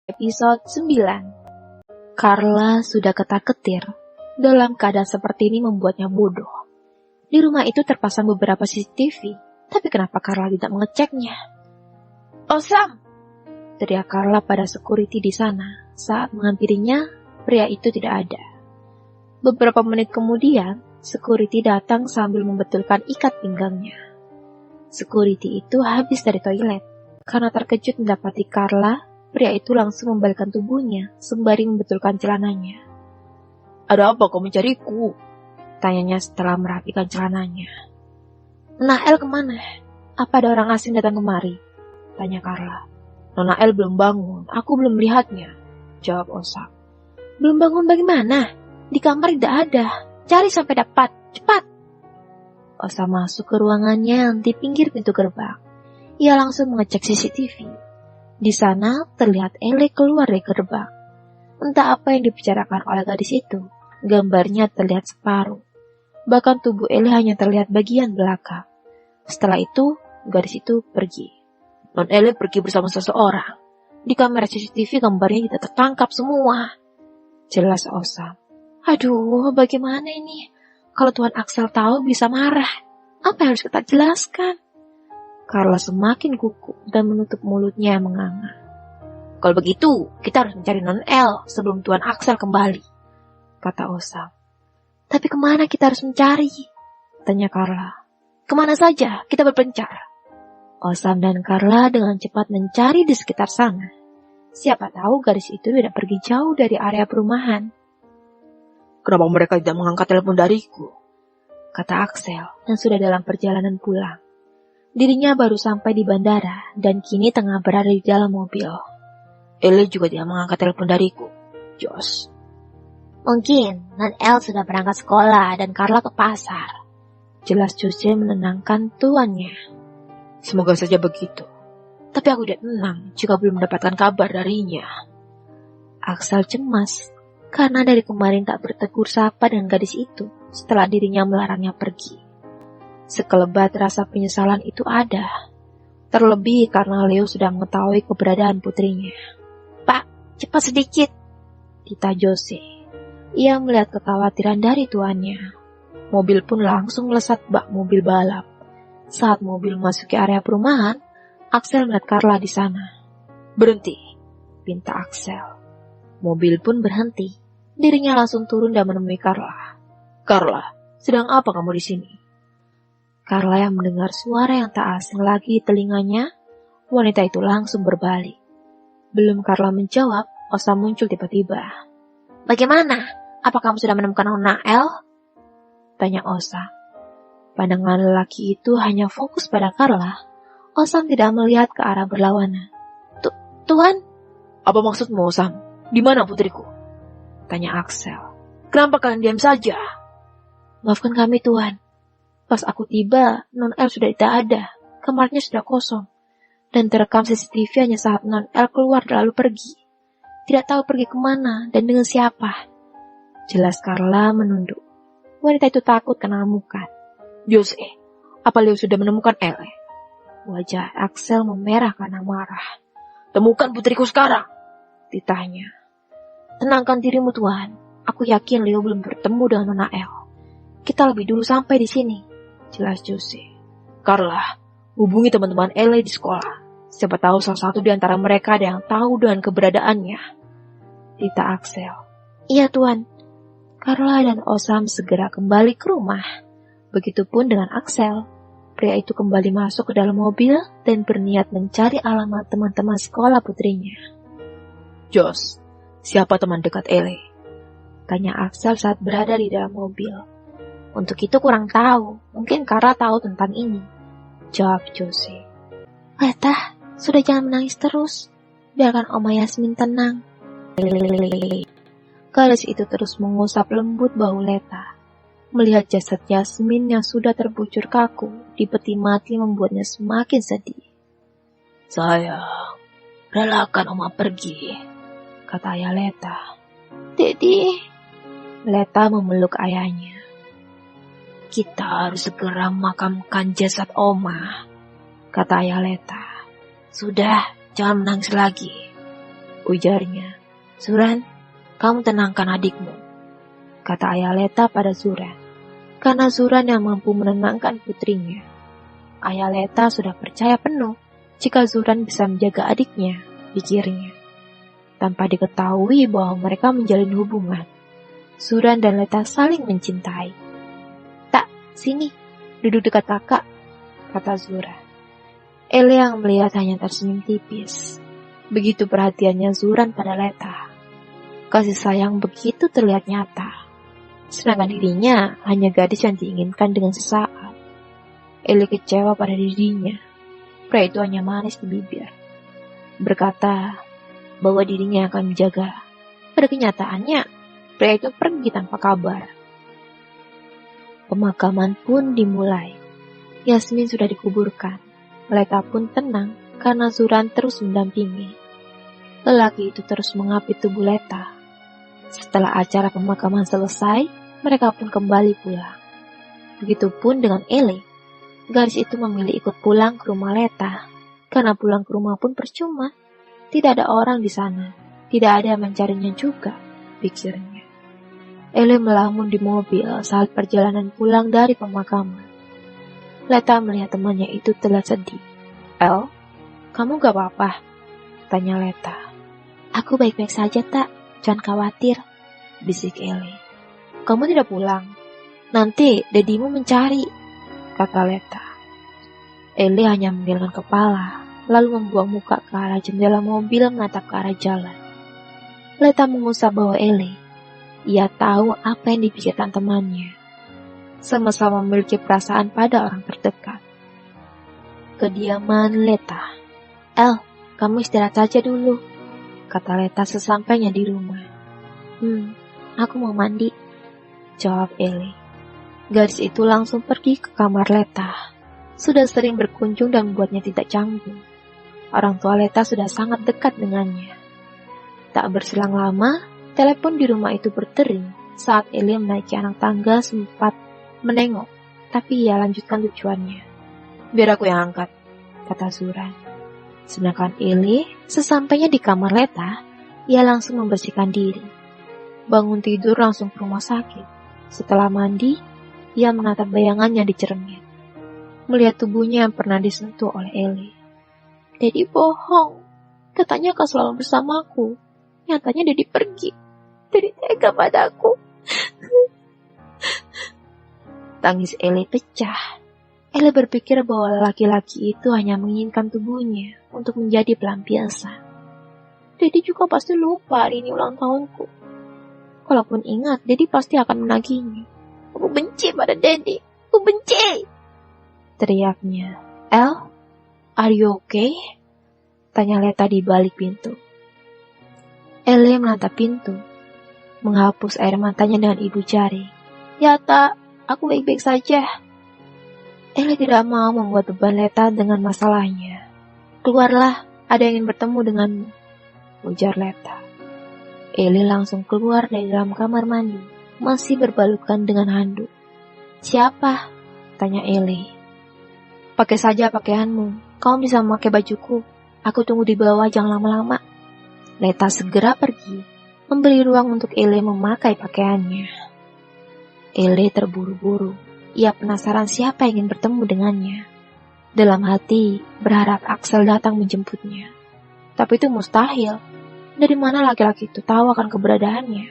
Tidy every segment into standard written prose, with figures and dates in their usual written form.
Episode 9. Carla sudah ketar-ketir. Dalam keadaan seperti ini membuatnya bodoh. Di rumah itu terpasang beberapa CCTV, tapi kenapa Carla tidak mengeceknya? "Oh Sam!" teriak Carla pada security di sana. Saat menghampirinya, pria itu tidak ada. Beberapa menit kemudian, security datang sambil membetulkan ikat pinggangnya. Security itu habis dari toilet. Karena terkejut mendapati Carla, pria itu langsung membalikkan tubuhnya sembari membetulkan celananya. "Ada apa kau mencariku?" tanyanya setelah merapikan celananya. "Nona El kemana? Apa ada orang asing datang kemari?" tanya Carla. "Nona El belum bangun, aku belum melihatnya," jawab Osam. "Belum bangun bagaimana? Di kamar tidak ada. Cari sampai dapat, cepat." Osam masuk ke ruangannya yang di pinggir pintu gerbang. Ia langsung mengecek CCTV. Di sana terlihat Ellie keluar dari gerbang. Entah apa yang dibicarakan oleh gadis itu. Gambarnya terlihat separuh. Bahkan tubuh Ellie hanya terlihat bagian belakang. Setelah itu, gadis itu pergi. "Non Ellie pergi bersama seseorang. Di kamera CCTV gambarnya tidak tertangkap semua," jelas Osam. "Aduh, bagaimana ini? Kalau Tuan Axel tahu bisa marah. Apa yang harus kita jelaskan?" Carla semakin gugup dan menutup mulutnya yang menganga. "Kalau begitu, kita harus mencari Non El sebelum Tuan Axel kembali," kata Osam. "Tapi kemana kita harus mencari?" tanya Carla. "Kemana saja kita berpencar." Osam dan Carla dengan cepat mencari di sekitar sana. Siapa tahu gadis itu tidak pergi jauh dari area perumahan. "Kenapa mereka tidak mengangkat telepon dariku?" kata Axel yang sudah dalam perjalanan pulang. Dirinya baru sampai di bandara dan kini tengah berada di dalam mobil. "Ellie juga tidak mengangkat telepon dariku, Jos." "Mungkin Non El sudah berangkat sekolah dan Carla ke pasar," jelas Jose menenangkan tuannya. "Semoga saja begitu. Tapi aku tidak tenang jika belum mendapatkan kabar darinya." Axel cemas karena dari kemarin tak bertegur sapa dengan gadis itu setelah dirinya melarangnya pergi. Sekelebat rasa penyesalan itu ada. Terlebih karena Leo sudah mengetahui keberadaan putrinya. "Pak, cepat sedikit," tita Jose. Ia melihat kekhawatiran dari tuannya. Mobil pun langsung melesat bak mobil balap. Saat mobil memasuki area perumahan, Axel melihat Carla di sana. "Berhenti," pinta Axel. Mobil pun berhenti. Dirinya langsung turun dan menemui Carla. "Carla, sedang apa kamu di sini?" Carla yang mendengar suara yang tak asing lagi di telinganya, wanita itu langsung berbalik. Belum Carla menjawab, Osam muncul tiba-tiba. "Bagaimana? Apa kamu sudah menemukan Nona El?" tanya Osam. Pandangan lelaki itu hanya fokus pada Carla. Osam tidak melihat ke arah berlawanan. Tuhan? "Apa maksudmu, Osam? Di mana putriku?" tanya Axel. "Kenapa kalian diam saja?" "Maafkan kami, Tuhan. Pas aku tiba, Non El sudah tidak ada. Kamarnya sudah kosong. Dan terekam CCTV hanya saat Non El keluar lalu pergi. Tidak tahu pergi kemana dan dengan siapa," jelas Carla menunduk. Wanita itu takut kena amukan. "Jose, apa Leo sudah menemukan Elle?" Wajah Axel memerah karena marah. "Temukan putriku sekarang," ditanya. "Tenangkan dirimu, Tuhan. Aku yakin Leo belum bertemu dengan Nona El. Kita lebih dulu sampai di sini," jelas Jose. "Carla, hubungi teman-teman Elle di sekolah. Siapa tahu salah satu di antara mereka ada yang tahu dengan keberadaannya," tita Axel. "Iya, Tuan." Carla dan Osam segera kembali ke rumah. Begitupun dengan Axel. Pria itu kembali masuk ke dalam mobil dan berniat mencari alamat teman-teman sekolah putrinya. "Jos, siapa teman dekat Elle?" tanya Axel saat berada di dalam mobil. "Untuk itu kurang tahu. Mungkin Carla tahu tentang ini," jawab Jose. "Leta, sudah jangan menangis terus. Biarkan Oma Yasmin tenang." Gadis itu terus mengusap lembut bahu Leta. Melihat jasad Yasmin yang sudah terbujur kaku di peti mati membuatnya semakin sedih. "Sayang, relakan Oma pergi," kata ayah Leta. "Dedi," Leta memeluk ayahnya. "Kita harus segera memakamkan jasad Oma," kata ayah Leta. "Sudah, jangan menangis lagi." ujarnya. Zuran, kamu tenangkan adikmu, kata ayah Leta pada Zuran. Karena Zuran yang mampu menenangkan putrinya. Ayah Leta sudah percaya penuh jika Zuran bisa menjaga adiknya, pikirnya. Tanpa diketahui bahwa mereka menjalin hubungan, Zuran dan Leta saling mencintai. Tak, sini, duduk dekat kakak, kata Zuran. Ele yang melihat hanya tersenyum tipis. Begitu perhatiannya Zuran pada Leta. Kasih sayang begitu terlihat nyata. Sedangkan dirinya hanya gadis yang diinginkan dengan sesaat. Ele kecewa pada dirinya. Pria itu hanya manis di bibir. Berkata bahwa dirinya akan menjaga. Pada kenyataannya, pria itu pergi tanpa kabar. Pemakaman pun dimulai. Yasmin sudah dikuburkan. Leta pun tenang karena Zuran terus mendampingi. Lelaki itu terus mengapit tubuh Leta. Setelah acara pemakaman selesai, mereka pun kembali pulang. Begitupun dengan Ele. Gadis itu memilih ikut pulang ke rumah Leta. Karena pulang ke rumah pun percuma. Tidak ada orang di sana. Tidak ada yang mencarinya juga, pikirnya. Ele melamun di mobil saat perjalanan pulang dari pemakaman. Leta melihat temannya itu terlihat sedih. El, kamu gak apa-apa? Tanya Leta. Aku baik-baik saja, tak. Jangan khawatir, bisik Ele. Kamu tidak pulang? Nanti dedimu mencari, kata Leta. Ele hanya menggelengkan kepala, lalu membuang muka ke arah jendela mobil menatap ke arah jalan. Leta mengusap bahwa Ele. Ia tahu apa yang dipikirkan temannya. Sama-sama memiliki perasaan pada orang terdekat. Kediaman Leta. El, kamu istirahat saja dulu, kata Leta sesampainya di rumah. Aku mau mandi, jawab Ele. Gadis itu langsung pergi ke kamar Leta. Sudah sering berkunjung dan membuatnya tidak canggung. Orang tua Leta sudah sangat dekat dengannya. Tak berselang lama, telepon di rumah itu berdering saat Ele menaiki anak tangga sempat menengok, tapi ia lanjutkan tujuannya. Biar aku yang angkat, kata Zuran. Sedangkan Ele, sesampainya di kamar Leta, ia langsung membersihkan diri. Bangun tidur langsung ke rumah sakit. Setelah mandi, ia menatap bayangannya di cermin. Melihat tubuhnya yang pernah disentuh oleh Ele. Dedi bohong. Katanya akan selalu bersamaku. Nyatanya Dedi pergi. Dedi tega padaku. Tangis Ele pecah. Ele berpikir bahwa laki-laki itu hanya menginginkan tubuhnya untuk menjadi pelampiasan. Dedi juga pasti lupa hari ini ulang tahunku. Kalaupun ingat, Dedi pasti akan menagihnya. Aku benci pada Dedi. Aku benci! Teriaknya. El, are you okay? Tanya Leta di balik pintu. Ele menatap pintu, menghapus air matanya dengan ibu jari. Ya tak, aku baik-baik saja. Ele tidak mau membuat beban Leta dengan masalahnya. Keluarlah, ada yang ingin bertemu denganmu, ujar Leta. Ele langsung keluar dari dalam kamar mandi, masih berbalukan dengan handuk. Siapa? Tanya Ele. Pakai saja pakaianmu, kamu bisa memakai bajuku. Aku tunggu di bawah, jangan lama-lama. Leta segera pergi, memberi ruang untuk Ele memakai pakaiannya. Ele terburu-buru, ia penasaran siapa yang ingin bertemu dengannya. Dalam hati, berharap Axel datang menjemputnya. Tapi itu mustahil. Dari mana laki-laki itu tahu akan keberadaannya?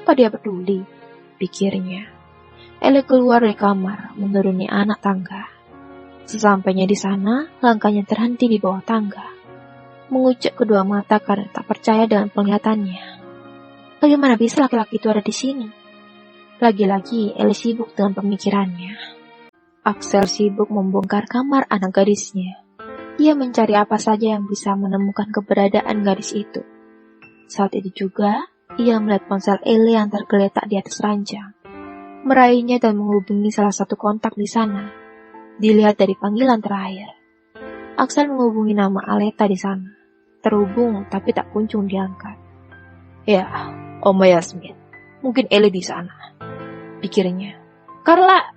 Apa dia peduli? Pikirnya. Ele keluar dari kamar, menuruni anak tangga. Sesampainya di sana, langkahnya terhenti di bawah tangga. Mengucek kedua mata karena tak percaya dengan penglihatannya. Bagaimana bisa laki-laki itu ada di sini? Lagi-lagi Ele sibuk dengan pemikirannya. Axel sibuk membongkar kamar anak gadisnya. Ia mencari apa saja yang bisa menemukan keberadaan gadis itu. Saat itu juga, ia melihat ponsel Ele yang tergeletak di atas ranjang. Meraihnya dan menghubungi salah satu kontak di sana. Dilihat dari panggilan terakhir. Axel menghubungi nama Aleta di sana. Terhubung tapi tak kunjung diangkat. Ya, Oma Yasmin. Mungkin Ele di sana, pikirnya. Carla!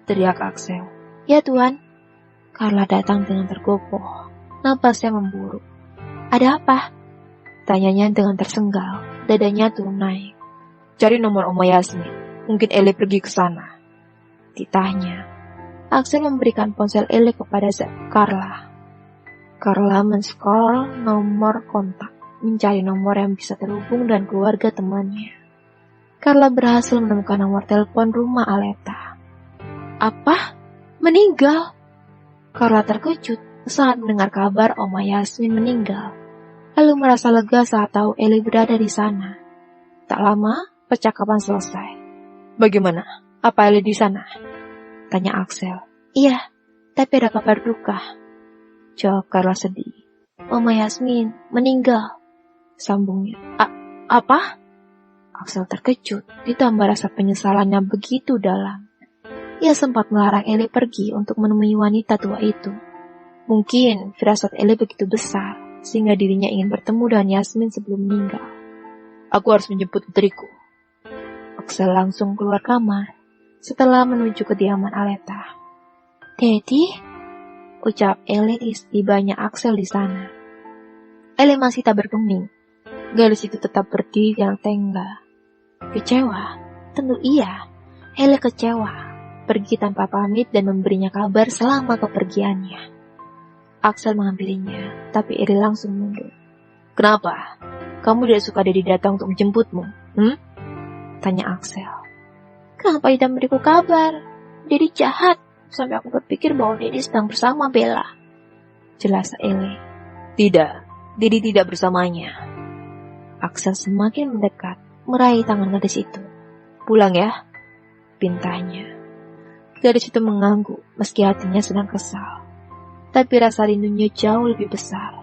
Teriak Axel. Ya Tuan. Carla datang dengan tergopoh. Napasnya memburuk. Ada apa? Tanyanya dengan tersenggal, dadanya turun naik. Cari nomor Oma Yasmin, mungkin Eli pergi ke sana. Titahnya, Axel memberikan ponsel Eli kepada Carla. Carla men-scroll nomor kontak, mencari nomor yang bisa terhubung dengan keluarga temannya. Carla berhasil menemukan nomor telepon rumah Aleta. Apa? Meninggal? Carla terkejut saat mendengar kabar Oma Yasmin meninggal, lalu merasa lega saat tahu Eli berada di sana. Tak lama, percakapan selesai. Bagaimana? Apa Eli di sana? Tanya Axel. Iya, tapi ada kabar duka. Jawab Carla sedih. Oma Yasmin meninggal. Sambungnya. Apa? Axel terkejut, ditambah rasa penyesalannya begitu dalam. Ia sempat melarang Eli pergi untuk menemui wanita tua itu. Mungkin firasat Eli begitu besar, sehingga dirinya ingin bertemu dengan Yasmin sebelum meninggal. Aku harus menjemput putriku. Axel langsung keluar kamar, setelah menuju kediaman Aleta. Daddy? Ucap Eli tibanya Axel di sana. Eli masih tak bergeming. Gadis itu tetap berdiri yang tengga. Kecewa? Tentu iya. Eli kecewa. Pergi tanpa pamit dan memberinya kabar selama kepergiannya. Axel menghampirinya, tapi Eli langsung mundur. Kenapa? Kamu tidak suka Daddy datang untuk menjemputmu? Tanya Axel. Kenapa tidak memberiku kabar? Daddy jahat, sampai aku berpikir bahwa Daddy sedang bersama Bella. Jelas Eli. Tidak, Daddy tidak bersamanya. Axel semakin mendekat, meraih tangan gadis itu. Pulang ya, pintahnya. Gadis itu mengangguk, meski hatinya sedang kesal. Tapi rasa rindunya jauh lebih besar.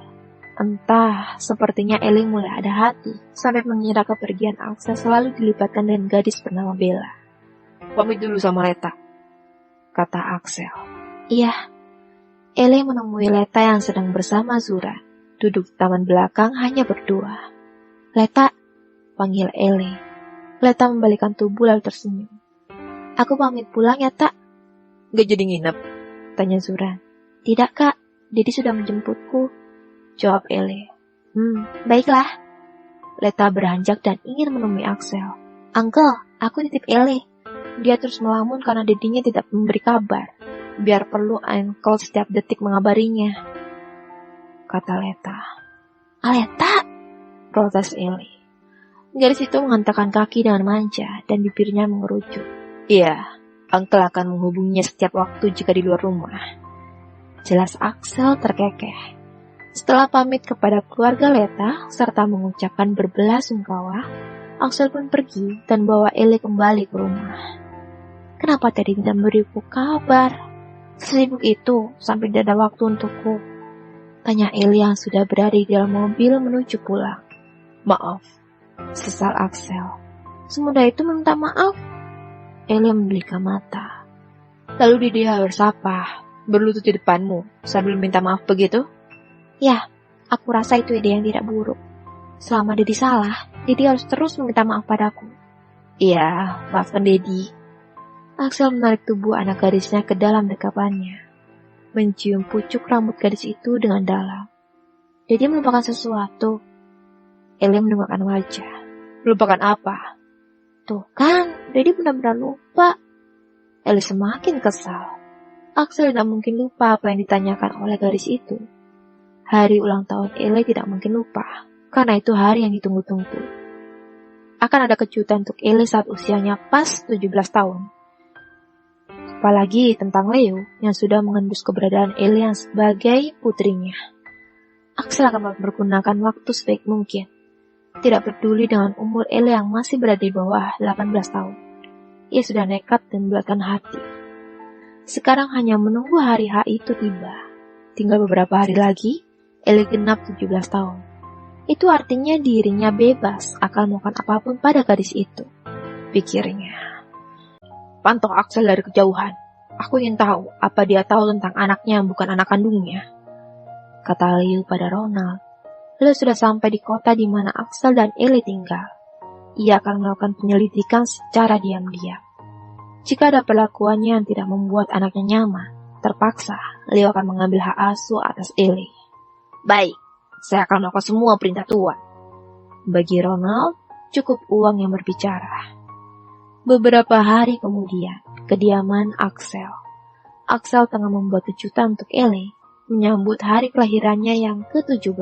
Entah, sepertinya Eli mulai ada hati, sampai mengira kepergian Axel selalu dilibatkan dengan gadis bernama Bella. Pamit dulu sama Leta, kata Axel. Iya. Eli menemui Leta yang sedang bersama Zura, duduk di taman belakang hanya berdua. Leta, panggil Eli. Leta membalikkan tubuh lalu tersenyum. Aku pamit pulang ya, Tak. Gak jadi nginep? Tanya Zura. Tidak, Kak. Daddy sudah menjemputku. Jawab Eli. Baiklah. Leta beranjak dan ingin menemui Axel. Uncle, aku titip Eli. Dia terus melamun karena dedinya tidak memberi kabar. Biar perlu Uncle setiap detik mengabarinya. Kata Leta. Aleta? Protes Eli. Gadis itu menghentakkan kaki dengan manja dan bibirnya mengerucut. Iya, Uncle akan menghubunginya setiap waktu jika di luar rumah. Jelas Axel terkekeh. Setelah pamit kepada keluarga Leta, serta mengucapkan berbelasungkawa, Axel pun pergi dan bawa Eli kembali ke rumah. Kenapa tadi tidak memberiku kabar? Sesibuk itu sampai tidak ada waktu untukku. Tanya Eli yang sudah berada di dalam mobil menuju pulang. Maaf, sesal Axel. Semudah itu minta maaf? Eli membelikkan mata. Lalu dia bersapa, berlutut di depanmu, sambil minta maaf begitu? Ya, aku rasa itu ide yang tidak buruk. Selama Daddy salah, Daddy harus terus meminta maaf padaku. Iya, maafkan Daddy. Axel menarik tubuh anak gadisnya ke dalam dekapannya, mencium pucuk rambut gadis itu dengan dalam. Daddy melupakan sesuatu. Eli menundukkan wajah. Melupakan apa? Tuh kan, Daddy benar-benar lupa. Eli semakin kesal. Axel tidak mungkin lupa apa yang ditanyakan oleh gadis itu. Hari ulang tahun Eli tidak mungkin lupa, karena itu hari yang ditunggu-tunggu. Akan ada kejutan untuk Eli saat usianya pas 17 tahun. Apalagi tentang Leo yang sudah mengendus keberadaan Eli yang sebagai putrinya. Axel akan mempergunakan waktu sebaik mungkin. Tidak peduli dengan umur Eli yang masih berada di bawah 18 tahun. Ia sudah nekat dan membulatkan hati. Sekarang hanya menunggu hari H itu tiba. Tinggal beberapa hari lagi, Eli genap 17 tahun. Itu artinya dirinya bebas akan melakukan apapun pada gadis itu, pikirnya. Pantau Axel dari kejauhan. Aku ingin tahu apa dia tahu tentang anaknya yang bukan anak kandungnya, kata Leo pada Ronald. Leo sudah sampai di kota di mana Axel dan Eli tinggal. Ia akan melakukan penyelidikan secara diam-diam. Jika ada perlakuannya yang tidak membuat anaknya nyaman, terpaksa Leo akan mengambil hak asuh atas Eli. Baik, saya akan melakukan semua perintah Tuan. Bagi Ronald, cukup uang yang berbicara. Beberapa hari kemudian, kediaman Axel. Axel tengah membuat kejutan untuk Ellie, menyambut hari kelahirannya yang ke-17.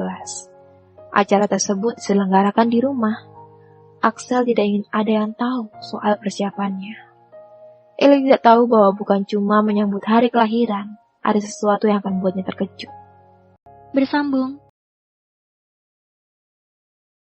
Acara tersebut diselenggarakan di rumah. Axel tidak ingin ada yang tahu soal persiapannya. Ellie tidak tahu bahwa bukan cuma menyambut hari kelahiran, ada sesuatu yang akan membuatnya terkejut. Bersambung.